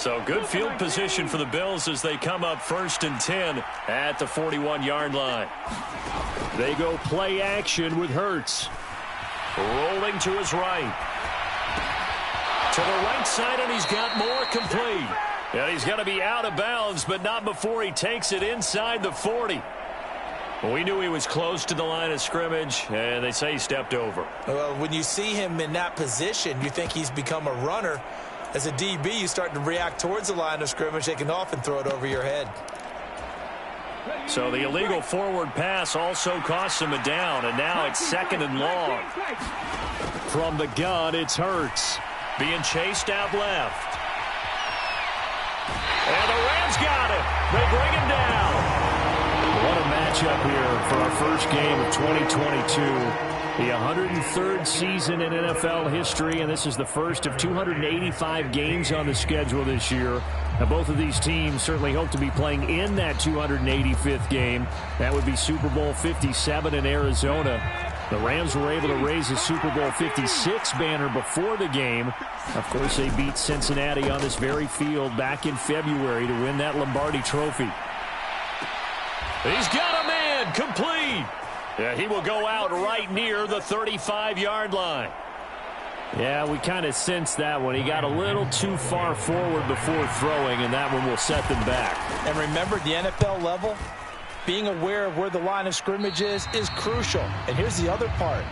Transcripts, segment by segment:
So good field position for the Bills as they come up 1st and 10 at the 41-yard line. They go play action with Hurts. Rolling to his right. To the right side, and he's got more complete. And he's going to be out of bounds, but not before he takes it inside the 40. We knew he was close to the line of scrimmage, and they say he stepped over. Well, when you see him in that position, you think he's become a runner. As a DB, you start to react towards the line of scrimmage. They can often throw it over your head. So the illegal forward pass also costs him a down, and now it's 2nd and long. From the gun, it's Hurts. Being chased out left. And the Rams got it. They bring him down. What a matchup here for our first game of 2022. The 103rd season in NFL history, and this is the first of 285 games on the schedule this year. Now, both of these teams certainly hope to be playing in that 285th game. That would be Super Bowl 57 in Arizona. The Rams were able to raise a Super Bowl 56 banner before the game. Of course, they beat Cincinnati on this very field back in February to win that Lombardi Trophy. He's got a man, complete. Yeah, he will go out right near the 35-yard line. Yeah, we kind of sensed that one. He got a little too far forward before throwing, and that one will set them back. And remember, the NFL level, being aware of where the line of scrimmage is crucial. And here's the other part.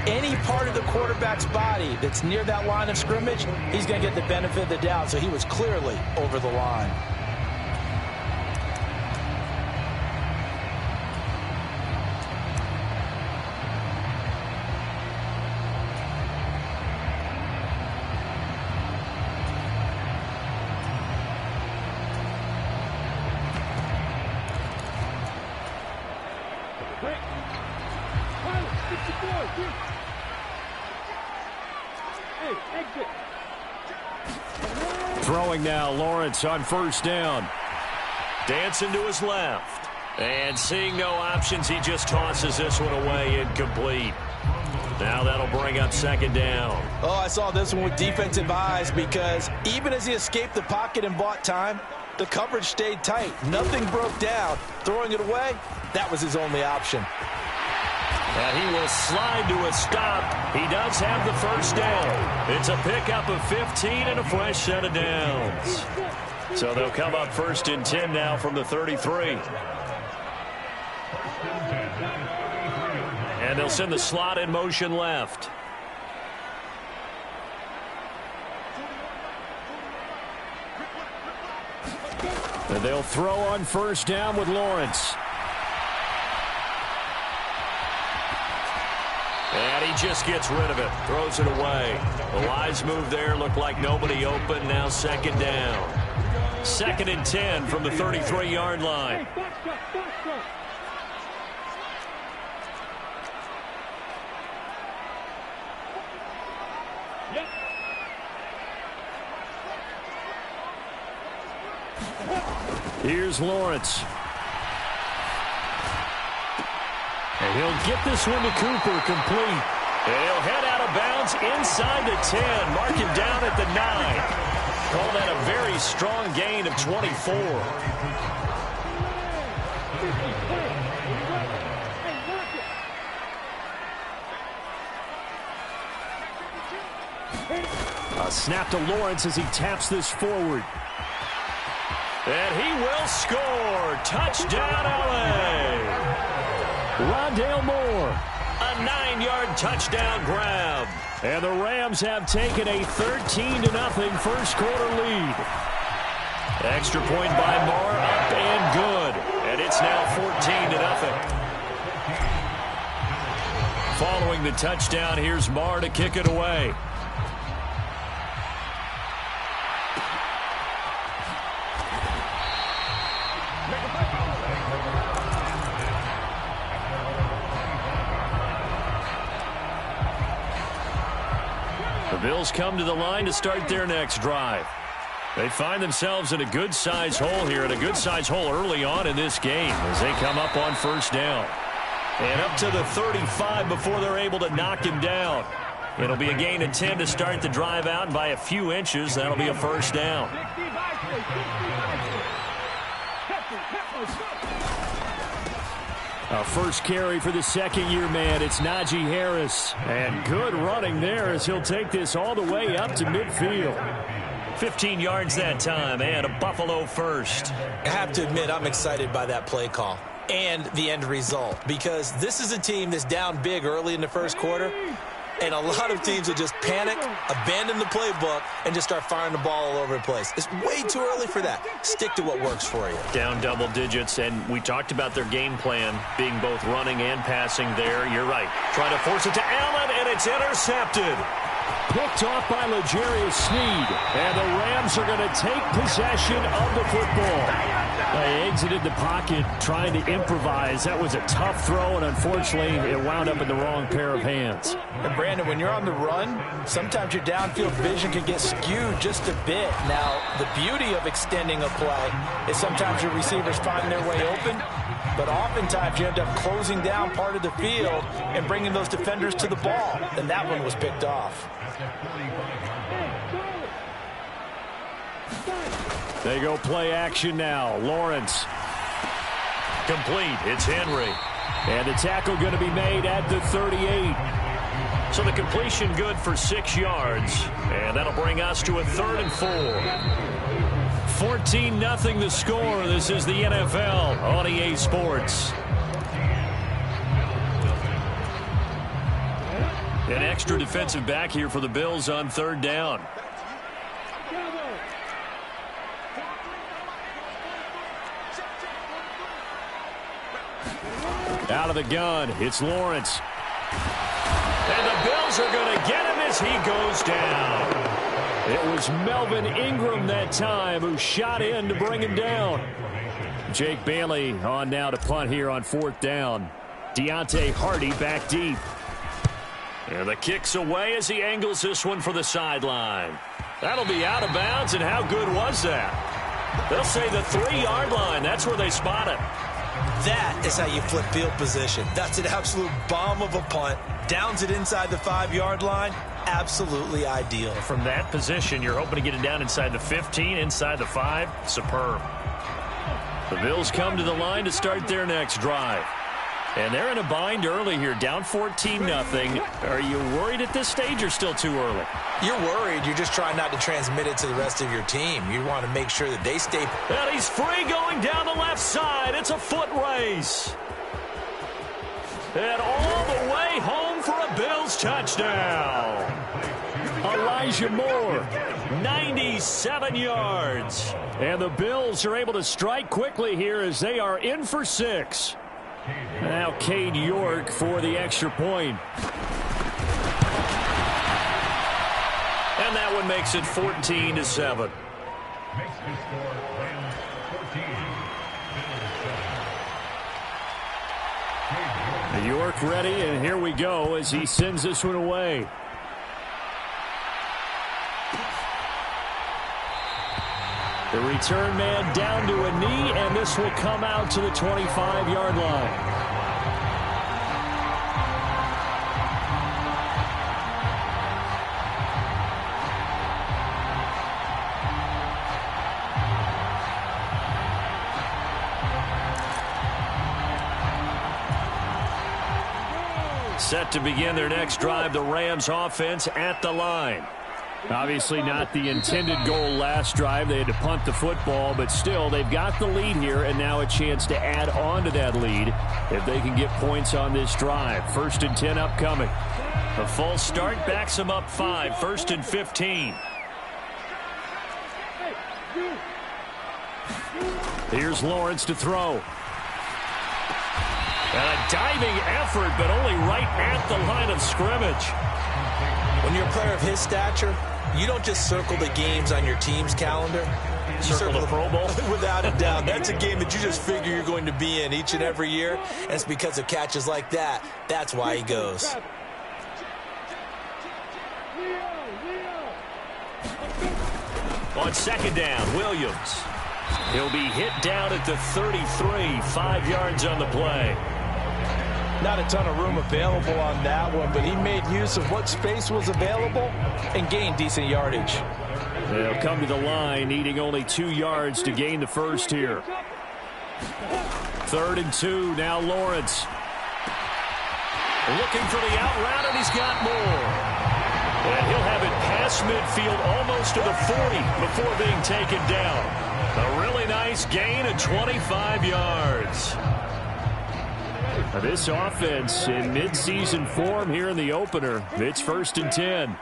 Any part of the quarterback's body that's near that line of scrimmage, he's going to get the benefit of the doubt. So he was clearly over the line. Throwing now, Lawrence on 1st down. Dancing to his left. And seeing no options, he just tosses this one away, incomplete. Now that'll bring up 2nd down. Oh, I saw this one with defensive eyes because even as he escaped the pocket and bought time, the coverage stayed tight. Nothing broke down. Throwing it away, that was his only option. And he will slide to a stop. He does have the 1st down. It's a pickup of 15 and a fresh set of downs. So they'll come up 1st and 10 now from the 33. And they'll send the slot in motion left. And they'll throw on 1st down with Lawrence. And he just gets rid of it. Throws it away. The wise move there. Looked like nobody open. Now 2nd down. 2nd and 10 from the 33-yard line. Here's Lawrence. And he'll get this one to Cooper, complete. And he'll head out of bounds inside the 10. Mark him down at the 9. Call that a very strong gain of 24. A snap to Lawrence as he taps this forward. And he will score. Touchdown, LA. Rondale Moore, a 9-yard touchdown grab. And the Rams have taken a 13-0 first quarter lead. Extra point by Moore, up and good. And it's now 14-0. Following the touchdown, here's Moore to kick it away. The Bills come to the line to start their next drive. They find themselves in a good-sized hole here, and a good-sized hole early on in this game as they come up on 1st down. And up to the 35 before they're able to knock him down. It'll be a gain of 10 to start the drive out, and by a few inches, that'll be a 1st down. A first carry for the second-year man. It's Najee Harris. And good running there as he'll take this all the way up to midfield. 15 yards that time and a Buffalo first. I have to admit, I'm excited by that play call and the end result, because this is a team that's down big early in the first quarter, and a lot of teams will just panic, abandon the playbook, and just start firing the ball all over the place. It's way too early for that. Stick to what works for you. Down double digits, and we talked about their game plan being both running and passing there. You're right. Trying to force it to Allen, and it's intercepted. Picked off by L'Jarius Sneed, and the Rams are going to take possession of the football. They exited the pocket trying to improvise. That was a tough throw, and unfortunately, it wound up in the wrong pair of hands. And Brandon, when you're on the run, sometimes your downfield vision can get skewed just a bit. Now, the beauty of extending a play is sometimes your receivers find their way open, but oftentimes you end up closing down part of the field and bringing those defenders to the ball, and that one was picked off. They go play action now. Lawrence. Complete. It's Henry. And the tackle going to be made at the 38. So the completion good for 6 yards. And that'll bring us to a 3rd and 4. 14-0 the score. This is the NFL on EA Sports. An extra defensive back here for the Bills on 3rd down. Out of the gun, it's Lawrence. And the Bills are going to get him as he goes down. It was Melvin Ingram that time who shot in to bring him down. Jake Bailey on now to punt here on 4th down. Deontay Hardy back deep. And the kick's away as he angles this one for the sideline. That'll be out of bounds, and how good was that? They'll say the 3-yard line. That's where they spot it. That is how you flip field position. That's an absolute bomb of a punt. Downs it inside the 5-yard line. Absolutely ideal. From that position, you're hoping to get it down inside the 15, inside the 5. Superb. The Bills come to the line to start their next drive. And they're in a bind early here, down 14-0. Are you worried at this stage or still too early? You're worried. You're just trying not to transmit it to the rest of your team. You want to make sure that they stay. And he's free going down the left side. It's a foot race. And all the way home for a Bills touchdown. Elijah Moore, 97 yards. And the Bills are able to strike quickly here as they are in for 6. Now Cade York for the extra point. And that one makes it 14-7. York ready, and here we go as he sends this one away. The return man down to a knee, and this will come out to the 25-yard line. Set to begin their next drive, the Rams offense at the line. Obviously not the intended goal last drive. They had to punt the football, but still they've got the lead here, and now a chance to add on to that lead if they can get points on this drive. 1st and 10 upcoming. A false start backs them up 5. 1st and 15. Here's Lawrence to throw. And a diving effort, but only right at the line of scrimmage. When you're a player of his stature, you don't just circle the games on your team's calendar. You Circle the Pro Bowl? Without a doubt. That's a game that you just figure you're going to be in each and every year. And it's because of catches like that. That's why he goes. On 2nd down, Williams. He'll be hit down at the 33, 5 yards on the play. Not a ton of room available on that one, but he made use of what space was available and gained decent yardage. They'll come to the line, needing only 2 yards to gain the first here. 3rd and 2, now Lawrence. Looking for the out route, and he's got more. And he'll have it past midfield, almost to the 40, before being taken down. A really nice gain of 25 yards. This offense in midseason form here in the opener. It's 1st and 10.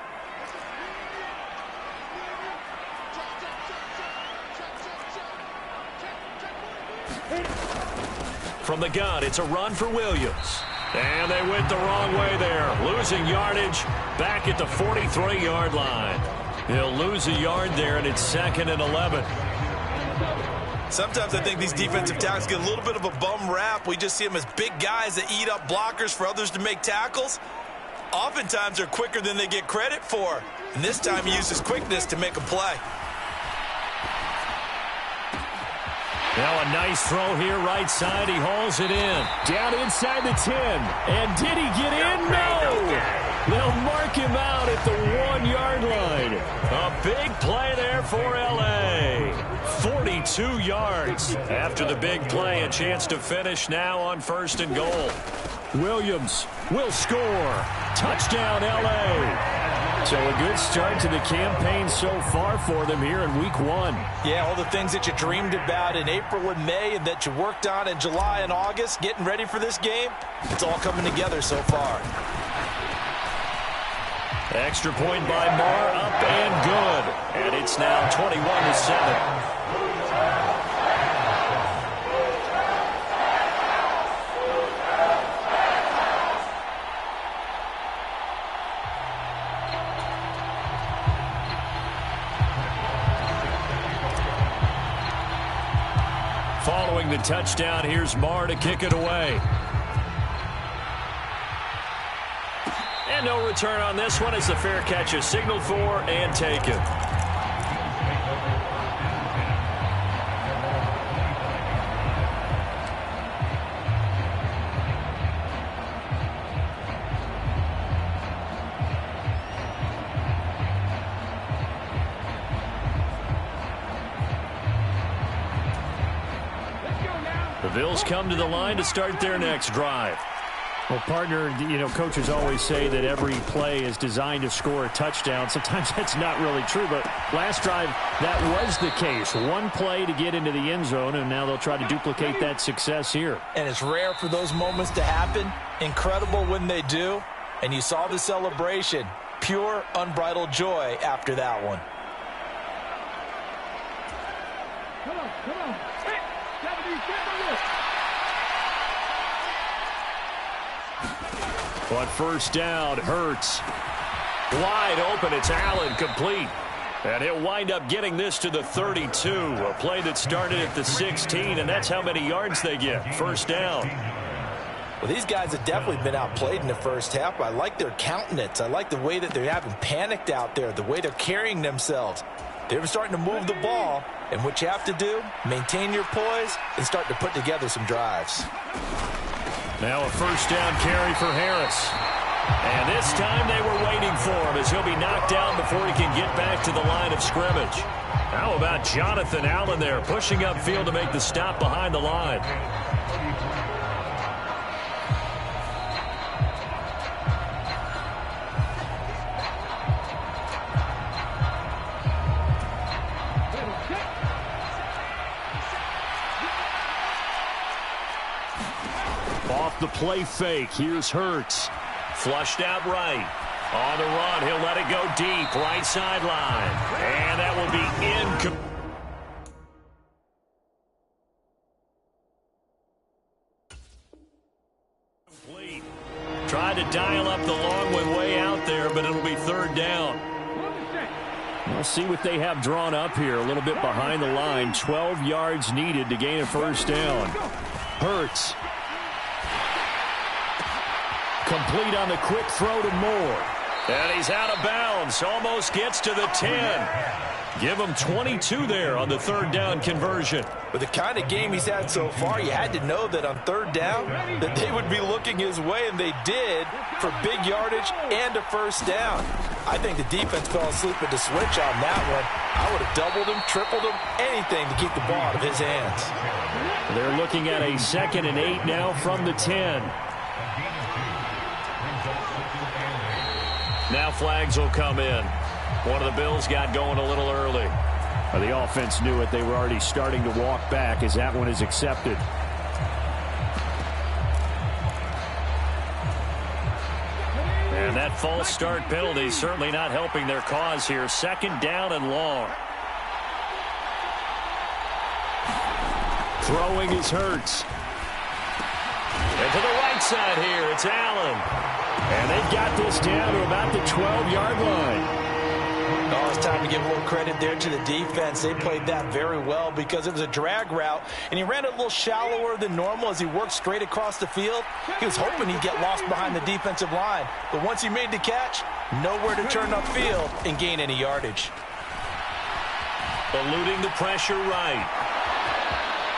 From the gun, it's a run for Williams. And they went the wrong way there. Losing yardage back at the 43-yard line. He'll lose a yard there, and it's 2nd and 11. Sometimes I think these defensive tackles get a little bit of a bum rap. We just see them as big guys that eat up blockers for others to make tackles. Oftentimes they're quicker than they get credit for. And this time he uses quickness to make a play. Now a nice throw here, right side. He hauls it in. Down inside the 10. And did he get in? No! They'll mark him out at the 1-yard line. A big play there for L.A. 42 yards. After the big play, a chance to finish now on 1st and goal. Williams will score. Touchdown, L.A. So a good start to the campaign so far for them here in week 1. Yeah, all the things that you dreamed about in April and May and that you worked on in July and August, getting ready for this game, it's all coming together so far. Extra point by Marr, up and good. And it's now 21-7. Following the touchdown, here's Marr to kick it away. And no return on this one as the fair catch is signaled for and taken. The Bills come to the line to start their next drive. Well, partner, coaches always say that every play is designed to score a touchdown. Sometimes that's not really true, but last drive, that was the case. One play to get into the end zone, and now they'll try to duplicate that success here. And it's rare for those moments to happen. Incredible when they do. And you saw the celebration. Pure, unbridled joy after that one. Come on. Hey, on 1st down, Hurts. Wide open, it's Allen, complete. And he'll wind up getting this to the 32. A play that started at the 16, and that's how many yards they get. 1st down. Well, these guys have definitely been outplayed in the first half. I like their countenance. I like the way that they're having panicked out there, the way they're carrying themselves. They're starting to move the ball, and what you have to do, maintain your poise and start to put together some drives. Now a 1st down carry for Harris. And this time they were waiting for him as he'll be knocked down before he can get back to the line of scrimmage. How about Jonathan Allen there, pushing upfield to make the stop behind the line. Off the play fake, here's Hurts. Flushed out right. On the run, he'll let it go deep, right sideline. And that will be incomplete. Tried to dial up the long one way out there, but it'll be 3rd down. We'll see what they have drawn up here. A little bit behind the line. 12 yards needed to gain a 1st down. Hurts. Complete on the quick throw to Moore. And he's out of bounds. Almost gets to the 10. Give him 22 there on the 3rd down conversion. With the kind of game he's had so far, you had to know that on 3rd down that they would be looking his way, and they did, for big yardage and a 1st down. I think the defense fell asleep at the switch on that one. I would have doubled him, tripled him, anything to keep the ball out of his hands. They're looking at a 2nd and 8 now from the 10. Now flags will come in. One of the Bills got going a little early. The offense knew it. They were already starting to walk back as that one is accepted. And that false start penalty certainly not helping their cause here. 2nd down and long. Throwing is Hurts. And to the right side here, it's Allen. And they've got this down to about the 12-yard line. Oh, it's time to give a little credit there to the defense. They played that very well because it was a drag route, and he ran it a little shallower than normal as he worked straight across the field. He was hoping he'd get lost behind the defensive line, but once he made the catch, nowhere to turn upfield and gain any yardage. Eluding the pressure right.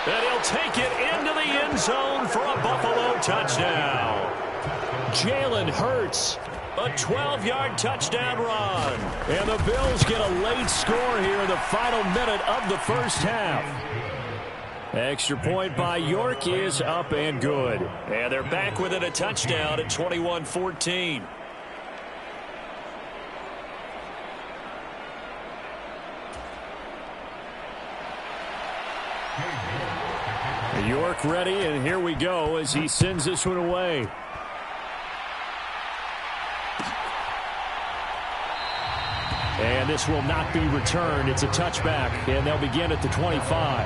And he'll take it into the end zone for a Buffalo touchdown. Jalen Hurts. A 12-yard touchdown run. And the Bills get a late score here in the final minute of the first half. Extra point by York is up and good. And they're back within a touchdown at 21-14. York ready, and here we go as he sends this one away. And this will not be returned. It's a touchback, and they'll begin at the 25.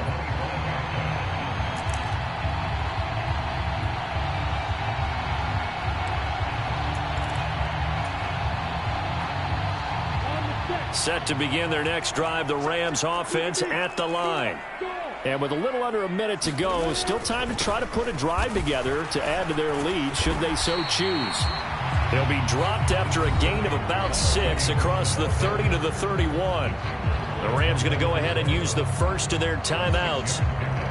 Set to begin their next drive, the Rams offense at the line. And with a little under a minute to go, still time to try to put a drive together to add to their lead should they so choose. They'll be dropped after a gain of about 6 across the 30 to the 31. The Rams going to go ahead and use the first of their timeouts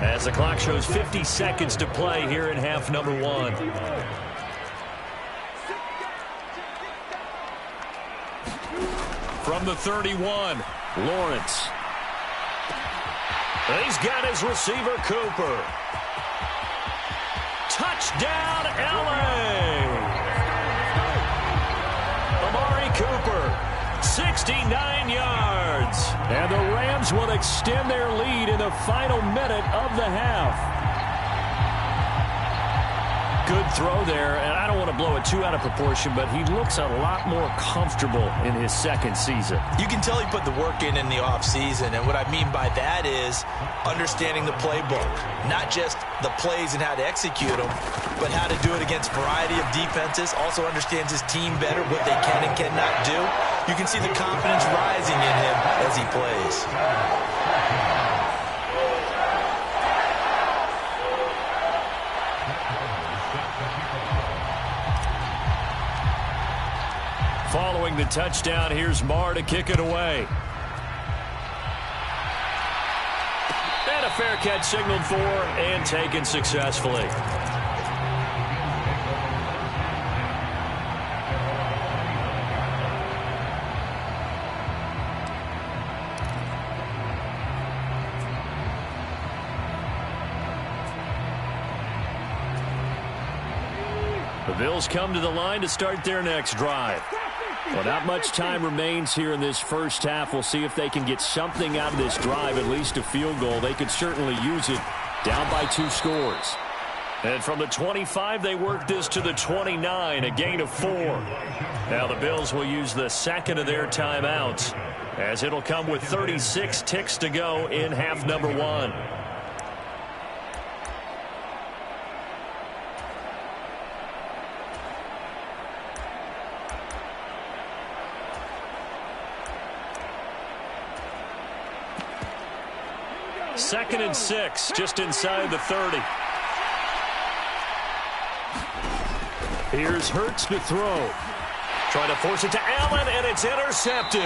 as the clock shows 50 seconds to play here in half number 1. From the 31, Lawrence. He's got his receiver, Cooper. Touchdown, LA! Cooper, 69 yards. And the Rams will extend their lead in the final minute of the half. Good throw there, and I don't want to blow it too out of proportion, but he looks a lot more comfortable in his second season. You can tell he put the work in the offseason, and what I mean by that is understanding the playbook. Not just the plays and how to execute them, but how to do it against a variety of defenses. Also understands his team better, what they can and cannot do. You can see the confidence rising in him as he plays. Following the touchdown, here's Marr to kick it away. And a fair catch signaled for and taken successfully. The Bills come to the line to start their next drive. Well, not much time remains here in this first half. We'll see if they can get something out of this drive, at least a field goal. They could certainly use it down by 2 scores. And from the 25, they work this to the 29, a gain of 4. Now the Bills will use the second of their timeouts, as it'll come with 36 ticks to go in half number 1. Second and 6, just inside the 30. Here's Hurts to throw. Trying to force it to Allen, and it's intercepted.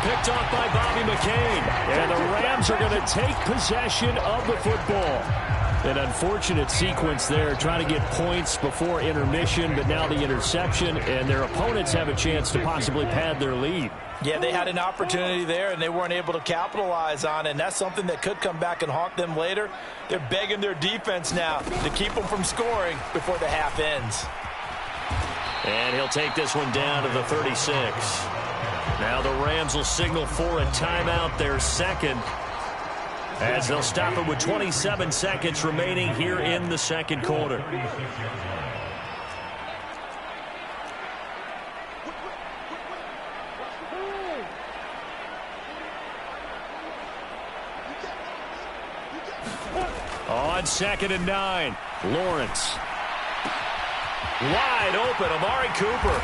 Picked off by Bobby McCain. And the Rams are going to take possession of the football. An unfortunate sequence there, trying to get points before intermission, but now the interception, and their opponents have a chance to possibly pad their lead. Yeah, they had an opportunity there, and they weren't able to capitalize on it, and that's something that could come back and haunt them later. They're begging their defense now to keep them from scoring before the half ends. And he'll take this one down to the 36. Now the Rams will signal for a timeout, their second, as they'll stop it with 27 seconds remaining here in the second quarter. On 2nd and 9, Lawrence. Wide open, Amari Cooper.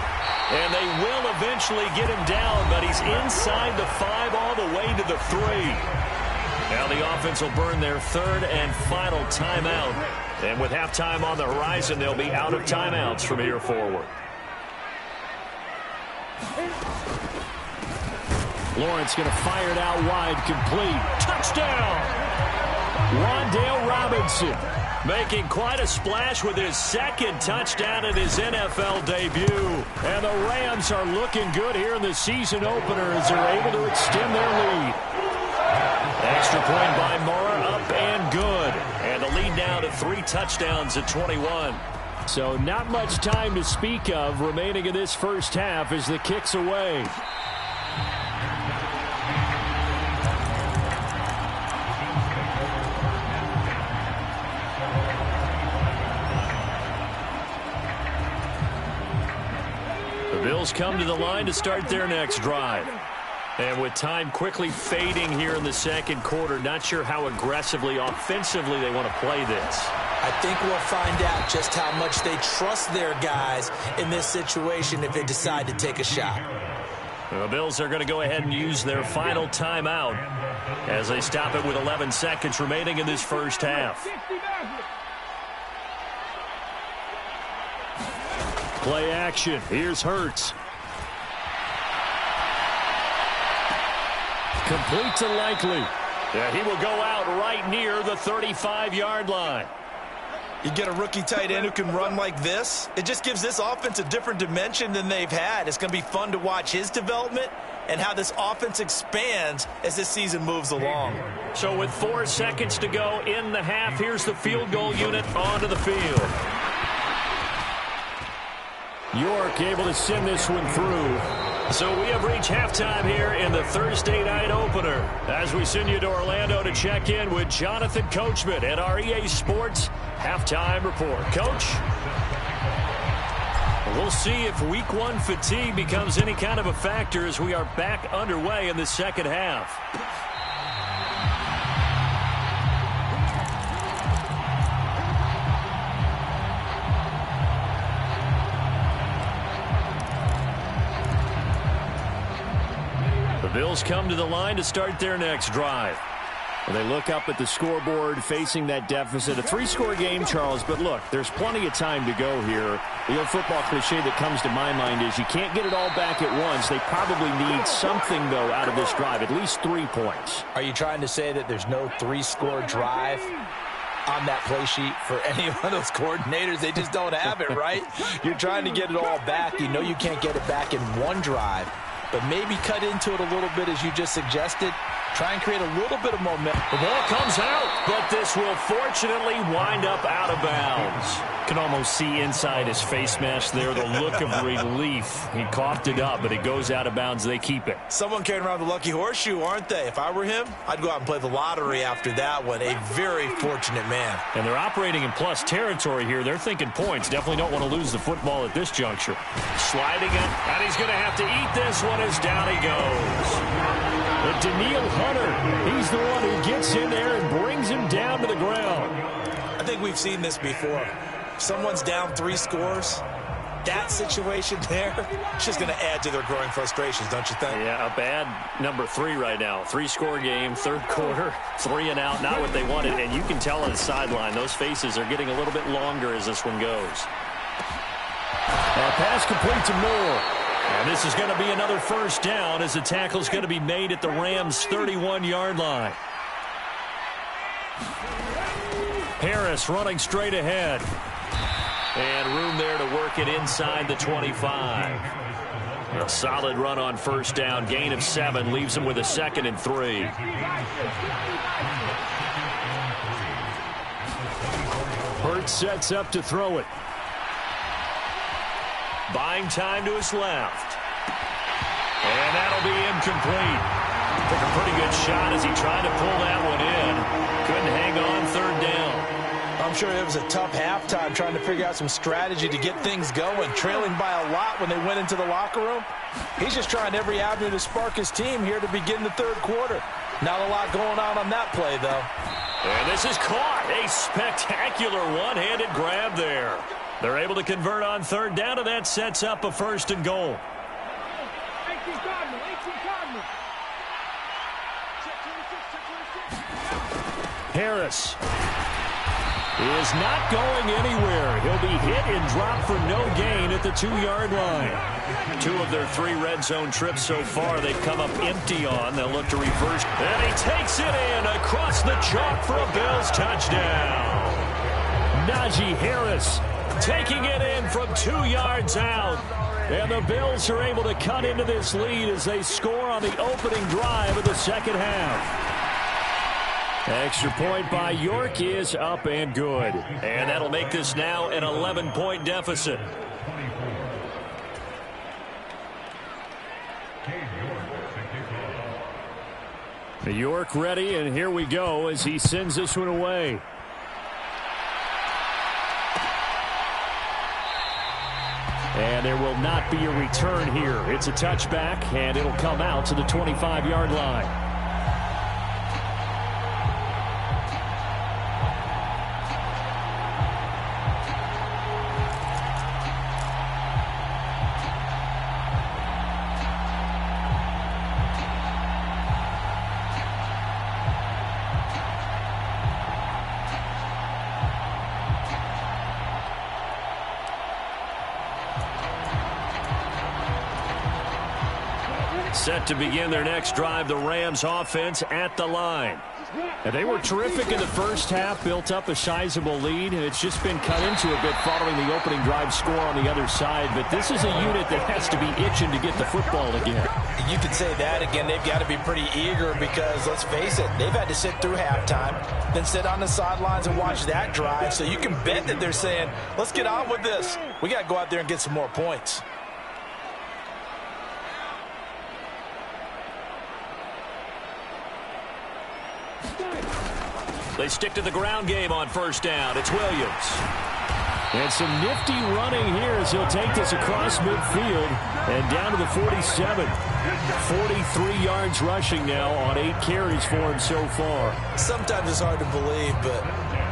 And they will eventually get him down, but he's inside the 5 all the way to the 3. Now the offense will burn their third and final timeout. And with halftime on the horizon, they'll be out of timeouts from here forward. Lawrence going to fire it out wide, complete. Touchdown! Wan'Dale Robinson making quite a splash with his second touchdown in his NFL debut. And the Rams are looking good here in the season opener as they're able to extend their lead. Extra point by Mora, up and good. And the lead now to 3 touchdowns at 21. So not much time to speak of remaining in this first half as the kick's away. The Bills come to the line to start their next drive. And with time quickly fading here in the second quarter, not sure how aggressively, offensively they want to play this. I think we'll find out just how much they trust their guys in this situation if they decide to take a shot. The Bills are going to go ahead and use their final timeout as they stop it with 11 seconds remaining in this first half. Play action. Here's Hurts. Complete to Likely. Yeah, he will go out right near the 35-yard line. You get a rookie tight end who can run like this, it just gives this offense a different dimension than they've had. It's going to be fun to watch his development and how this offense expands as this season moves along. So with 4 seconds to go in the half, here's the field goal unit onto the field. York able to send this one through. So we have reached halftime here in the Thursday night opener as we send you to Orlando to check in with Jonathan Coachman at our EA Sports Halftime Report. Coach, we'll see if Week 1 fatigue becomes any kind of a factor as we are back underway in the second half. Bills come to the line to start their next drive. Well, they look up at the scoreboard facing that deficit. A 3-score game, Charles, but look, there's plenty of time to go here. The old football cliche that comes to my mind is you can't get it all back at once. They probably need something, though, out of this drive, at least 3 points. Are you trying to say that there's no 3-score drive on that play sheet for any one of those coordinators? They just don't have it, right? You're trying to get it all back. You know you can't get it back in one drive. But maybe cut into it a little bit as you just suggested. Try and create a little bit of momentum. The ball comes out, but this will fortunately wind up out of bounds. Can almost see inside his face mask there, the look of relief. He coughed it up, but it goes out of bounds. They keep it. Someone carrying around the lucky horseshoe, aren't they? If I were him, I'd go out and play the lottery after that one. A very fortunate man. And they're operating in plus territory here. They're thinking points. Definitely don't want to lose the football at this juncture. Sliding it, and he's going to have to eat this one as down he goes. But Daniil Hunter, he's the one who gets in there and brings him down to the ground. I think we've seen this before. Someone's down 3 scores. That situation there, it's just going to add to their growing frustrations, don't you think? Yeah, a bad number 3 right now. 3-score game, third quarter, 3 and out, not what they wanted. And you can tell on the sideline, those faces are getting a little bit longer as this one goes. Pass complete to Moore. And this is going to be another first down as the tackle is going to be made at the Rams' 31-yard line. Harris running straight ahead. And room there to work it inside the 25. A solid run on first down. Gain of 7 leaves him with a 2nd and 3. Hurts sets up to throw it. Buying time to his left. And that'll be incomplete. Took a pretty good shot as he tried to pull that one in. Couldn't hang on 3rd down. I'm sure it was a tough halftime trying to figure out some strategy to get things going, trailing by a lot when they went into the locker room. He's just trying every avenue to spark his team here to begin the 3rd quarter. Not a lot going on that play, though. And this is caught. A spectacular one-handed grab there. They're able to convert on 3rd down, and that sets up a 1st and goal. Harris is not going anywhere. He'll be hit and dropped for no gain at the 2-yard line. 2 of their 3 red zone trips so far they've come up empty on. They'll look to reverse. And he takes it in across the chalk for a Bills touchdown. Najee Harris taking it in from 2 yards out. And the Bills are able to cut into this lead as they score on the opening drive of the 2nd half. Extra point by York is up and good. And that'll make this now an 11-point deficit. York ready, and here we go as he sends this one away. And there will not be a return here. It's a touchback, and it'll come out to the 25-yard line. Set to begin their next drive, the Rams offense at the line. And they were terrific in the first half, built up a sizable lead, and it's just been cut into a bit following the opening drive score on the other side. But this is a unit that has to be itching to get the football again. You could say that again. They've got to be pretty eager because, let's face it, they've had to sit through halftime, then sit on the sidelines and watch that drive. So you can bet that they're saying, let's get on with this. We got to go out there and get some more points. They stick to the ground game on first down. It's Williams. And some nifty running here as he'll take this across midfield and down to the 47. 43 yards rushing now on 8 carries for him so far. Sometimes it's hard to believe, but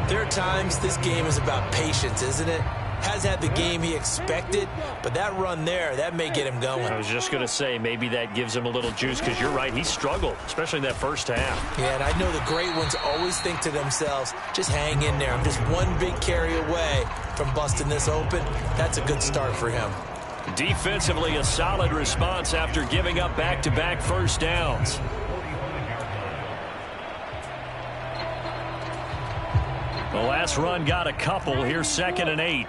there are times this game is about patience, isn't it? Has had the game he expected, but that run there, that may get him going. I was just going to say, maybe that gives him a little juice, because you're right, he struggled, especially in that first half. Yeah, and I know the great ones always think to themselves, just hang in there. I'm just one big carry away from busting this open. That's a good start for him. Defensively, a solid response after giving up back-to-back first downs. The last run got a couple. Here's 2nd and 8.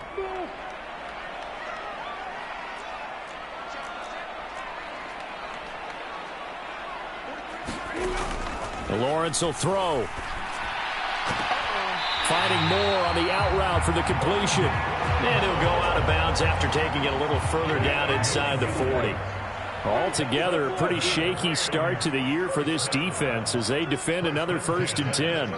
Lawrence will throw. Finding more on the out route for the completion. And he'll go out of bounds after taking it a little further down inside the 40. Altogether, a pretty shaky start to the year for this defense as they defend another 1st and 10.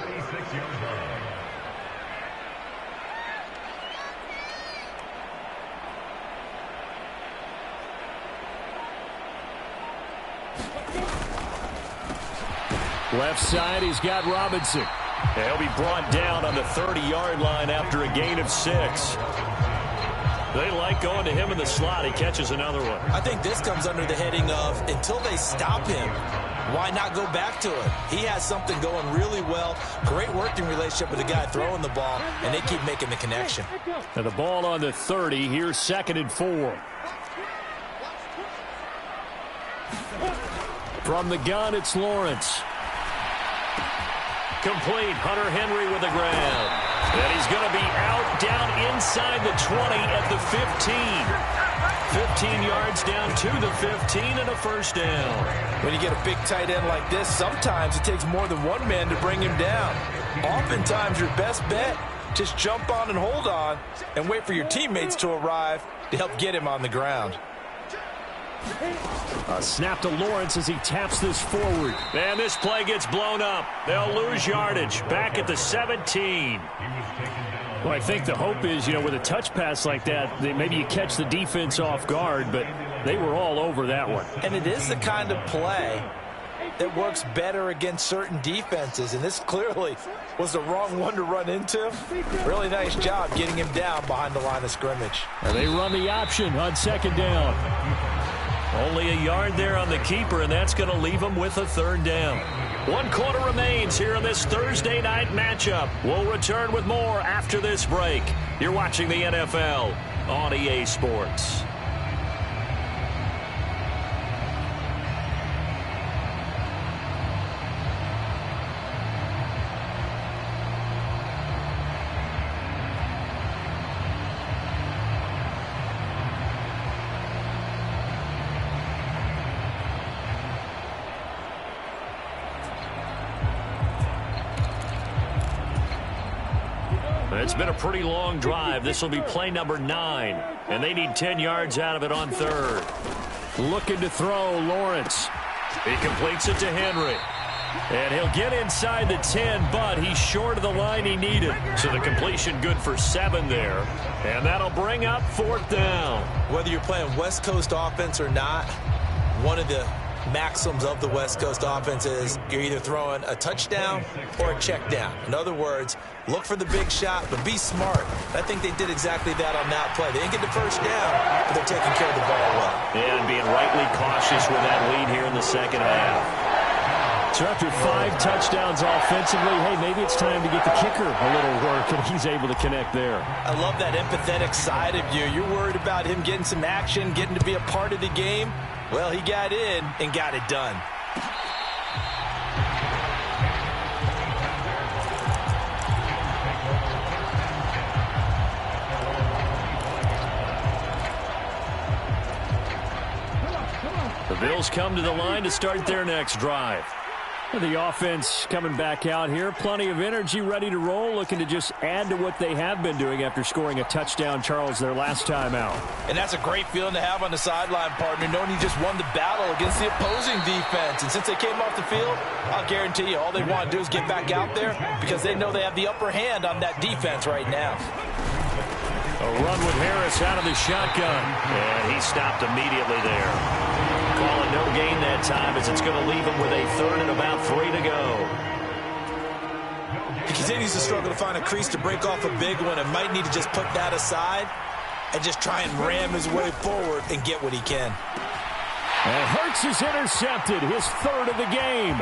Left side, he's got Robinson. He'll be brought down on the 30-yard line after a gain of 6. They like going to him in the slot. He catches another one. I think this comes under the heading of, until they stop him, why not go back to it? He has something going really well. Great working relationship with the guy throwing the ball, and they keep making the connection. And the ball on the 30. Here's 2nd and 4. From the gun, it's Lawrence. Complete. Hunter Henry with the grab. And he's going to be out down inside the 20 at the 15. 15 yards down to the 15 and a first down. When you get a big tight end like this, sometimes it takes more than one man to bring him down. Oftentimes your best bet, just jump on and hold on and wait for your teammates to arrive to help get him on the ground. A snap to Lawrence as he taps this forward. And this play gets blown up. They'll lose yardage back at the 17. Well, I think the hope is, with a touch pass like that, maybe you catch the defense off guard, but they were all over that one. And it is the kind of play that works better against certain defenses, and this clearly was the wrong one to run into. Really nice job getting him down behind the line of scrimmage. And they run the option on second down. Only a yard there on the keeper, and that's going to leave him with a third down. 1 quarter remains here in this Thursday night matchup. We'll return with more after this break. You're watching the NFL on EA Sports. It's been a pretty long drive. This will be play number 9, and they need 10 yards out of it on third. Looking to throw, Lawrence. He completes it to Henry. And he'll get inside the 10, but he's short of the line he needed. So the completion good for 7 there. And that'll bring up fourth down. Whether you're playing West Coast offense or not, one of the maxims of the West Coast offense is you're either throwing a touchdown or a check down. In other words, look for the big shot, but be smart. I think they did exactly that on that play. They didn't get the first down, but they're taking care of the ball well. And being rightly cautious with that lead here in the second half. So after 5 touchdowns offensively, hey, maybe it's time to get the kicker a little work, and he's able to connect there. I love that empathetic side of you. You're worried about him getting some action, getting to be a part of the game. Well, he got in and got it done. The Bills come to the line to start their next drive. The offense coming back out here. Plenty of energy, ready to roll, looking to just add to what they have been doing after scoring a touchdown, Charles, their last time out. And that's a great feeling to have on the sideline, partner, knowing you just won the battle against the opposing defense. And since they came off the field, I'll guarantee you all they want to do is get back out there because they know they have the upper hand on that defense right now. A run with Harris out of the shotgun. And he stopped immediately there. Calling no gain that time as it's going to leave him with a third and about 3 to go. He continues to struggle to find a crease to break off a big one and might need to just put that aside and just try and ram his way forward and get what he can. And Hurts is intercepted, his third of the game.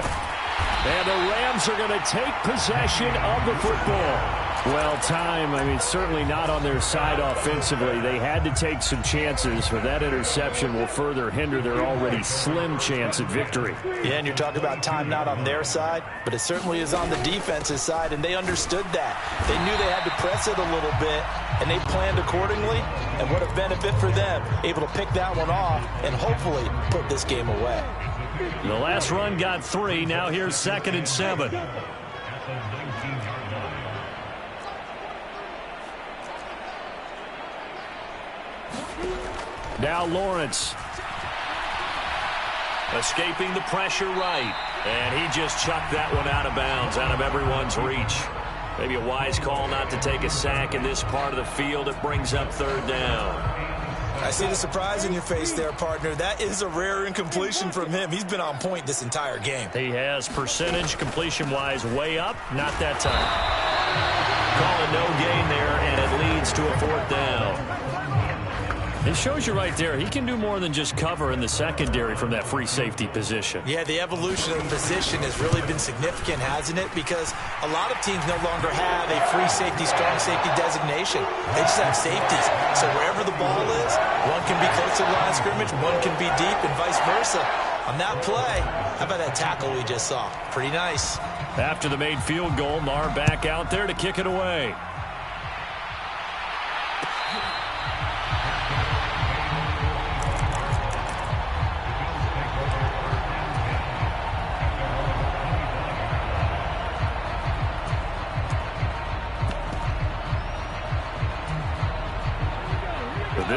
And the Rams are going to take possession of the football. Well, time, certainly not on their side offensively. They had to take some chances, but that interception will further hinder their already slim chance at victory. Yeah, and you're talking about time not on their side, but it certainly is on the defense's side, and they understood that. They knew they had to press it a little bit, and they planned accordingly, and what a benefit for them, able to pick that one off and hopefully put this game away. The last run got 3. Now here's 2nd and 7. Now Lawrence. Escaping the pressure right. And he just chucked that one out of bounds, out of everyone's reach. Maybe a wise call not to take a sack in this part of the field. It brings up third down. I see the surprise in your face there, partner. That is a rare incompletion from him. He's been on point this entire game. He has percentage completion-wise way up. Not that time. Calling no gain there, and it leads to a fourth down. It shows you right there, he can do more than just cover in the secondary from that free safety position. Yeah, the evolution of the position has really been significant, hasn't it? Because a lot of teams no longer have a free safety, strong safety designation. They just have safeties. So wherever the ball is, one can be close to the line of scrimmage, one can be deep, and vice versa. On that play, how about that tackle we just saw? Pretty nice. After the made field goal, Maher back out there to kick it away.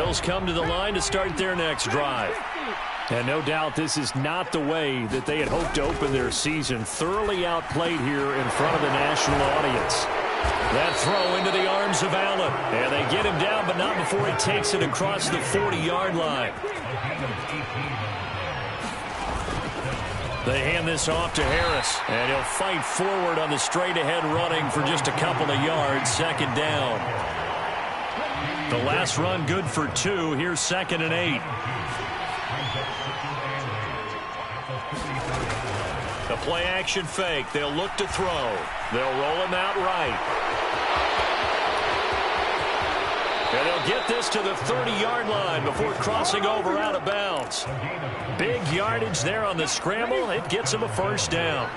Bills come to the line to start their next drive. And no doubt this is not the way that they had hoped to open their season. Thoroughly outplayed here in front of the national audience. That throw into the arms of Allen. And they get him down, but not before he takes it across the 40-yard line. They hand this off to Harris. And he'll fight forward on the straight-ahead running for just a couple of yards. Second down. The last run good for 2. Here's 2nd and 8. The play action fake. They'll look to throw. They'll roll him out right. And they'll get this to the 30-yard line before crossing over out of bounds. Big yardage there on the scramble. It gets him a first down.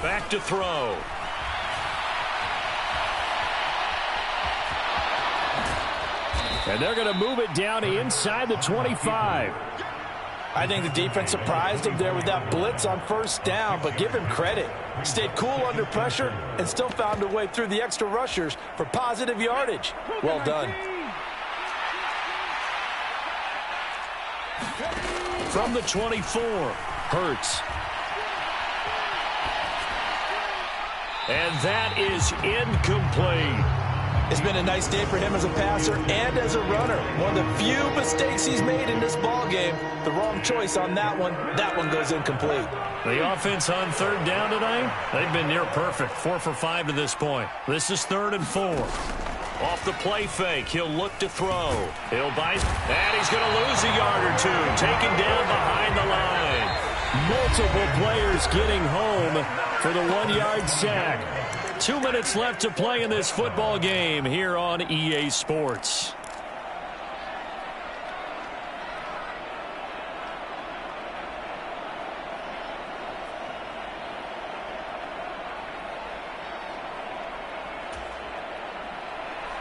Back to throw. And they're going to move it down inside the 25. I think the defense surprised him there with that blitz on first down, but give him credit. Stayed cool under pressure and still found a way through the extra rushers for positive yardage. Well done. From the 24, Hurts. And that is incomplete. It's been a nice day for him as a passer and as a runner. One of the few mistakes he's made in this ball game. The wrong choice on that one. That one goes incomplete. The offense on third down tonight, they've been near perfect. 4 for 5 to this point. This is 3rd and 4. Off the play fake, he'll look to throw. He'll bite, and he's going to lose a yard or 2. Taken down behind the line. Multiple players getting home for the 1-yard sack. 2 minutes left to play in this football game here on EA Sports.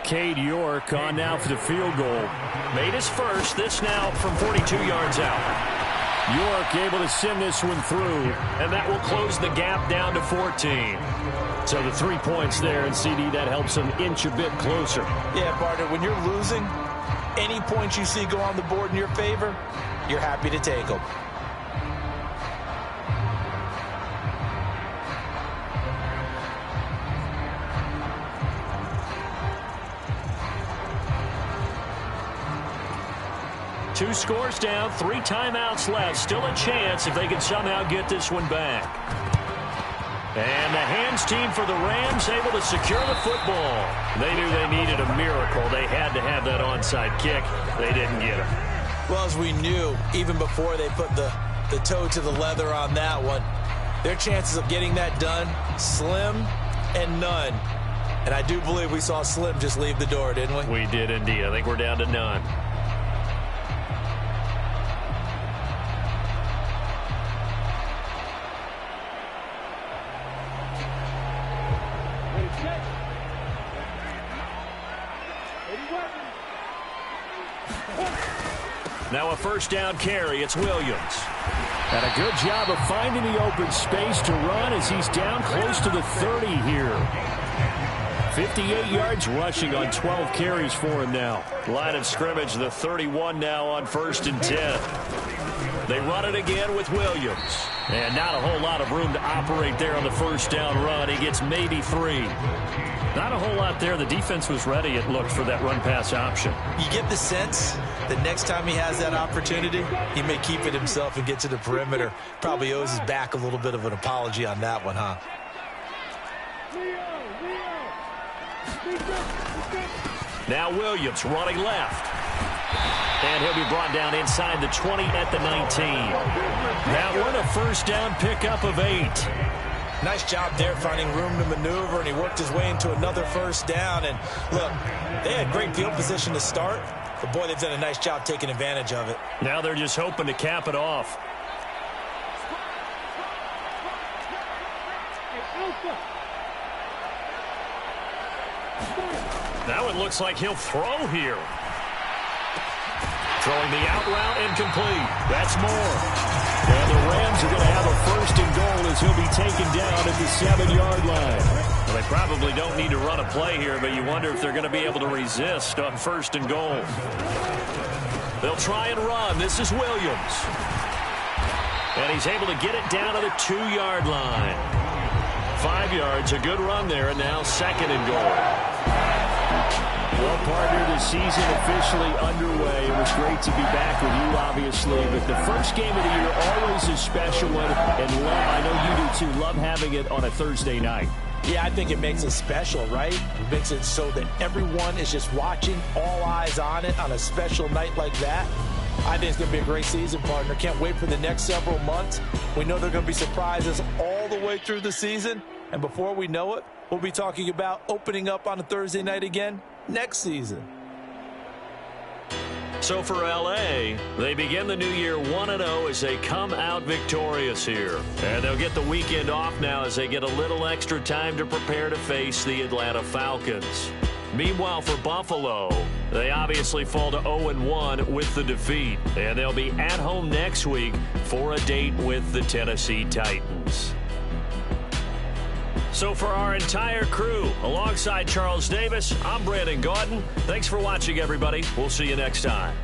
Cade York on now for the field goal. Made his first, this now from 42 yards out. York able to send this one through, and that will close the gap down to 14. So the 3 points there, and CD, that helps them inch a bit closer. Yeah, partner, when you're losing, any points you see go on the board in your favor, you're happy to take them. Two scores down, 3 timeouts left. Still a chance if they can somehow get this one back. And the hands team for the Rams able to secure the football. They knew they needed a miracle. They had to have that onside kick. They didn't get it. Well, as we knew, even before they put the toe to the leather on that one, their chances of getting that done, slim and none. And I do believe we saw Slim just leave the door, didn't we? We did indeed. I think we're down to none. Now a first down carry. It's Williams. And a good job of finding the open space to run as he's down close to the 30 here. 58 yards rushing on 12 carries for him now. Line of scrimmage, the 31 now on 1st and 10. They run it again with Williams. And not a whole lot of room to operate there on the first down run. He gets maybe 3. Not a whole lot there. The defense was ready, it looked, for that run-pass option. You get the sense that next time he has that opportunity, he may keep it himself and get to the perimeter. Probably owes his back a little bit of an apology on that one, huh? Now Williams running left. And he'll be brought down inside the 20 at the 19. That one a first down pickup of 8. Nice job there finding room to maneuver, and he worked his way into another first down. And look, they had great field position to start, but boy, they've done a nice job taking advantage of it. Now they're just hoping to cap it off. Now it looks like he'll throw here. Throwing the out route incomplete. That's more. And the Rams are going to have a first and goal as he'll be taken down at the 7-yard line. Well, they probably don't need to run a play here, but you wonder if they're going to be able to resist on 1st and goal. They'll try and run. This is Williams. And he's able to get it down to the 2-yard line. 5 yards, a good run there, and now 2nd and goal. Well, partner, the season officially underway. It was great to be back with you, obviously, but the first game of the year always a special one, and I know you do too, love having it on a Thursday night. Yeah, I think it makes it special, right? It makes it so that everyone is just watching, all eyes on it on a special night like that. I think it's going to be a great season, partner. Can't wait for the next several months. We know there are going to be surprises all the way through the season, and before we know it, we'll be talking about opening up on a Thursday night again next season. So for L.A., they begin the new year 1-0 as they come out victorious here. And they'll get the weekend off now as they get a little extra time to prepare to face the Atlanta Falcons. Meanwhile, for Buffalo, they obviously fall to 0-1 with the defeat. And they'll be at home next week for a date with the Tennessee Titans. So for our entire crew, alongside Charles Davis, I'm Brandon Gaudin. Thanks for watching, everybody. We'll see you next time.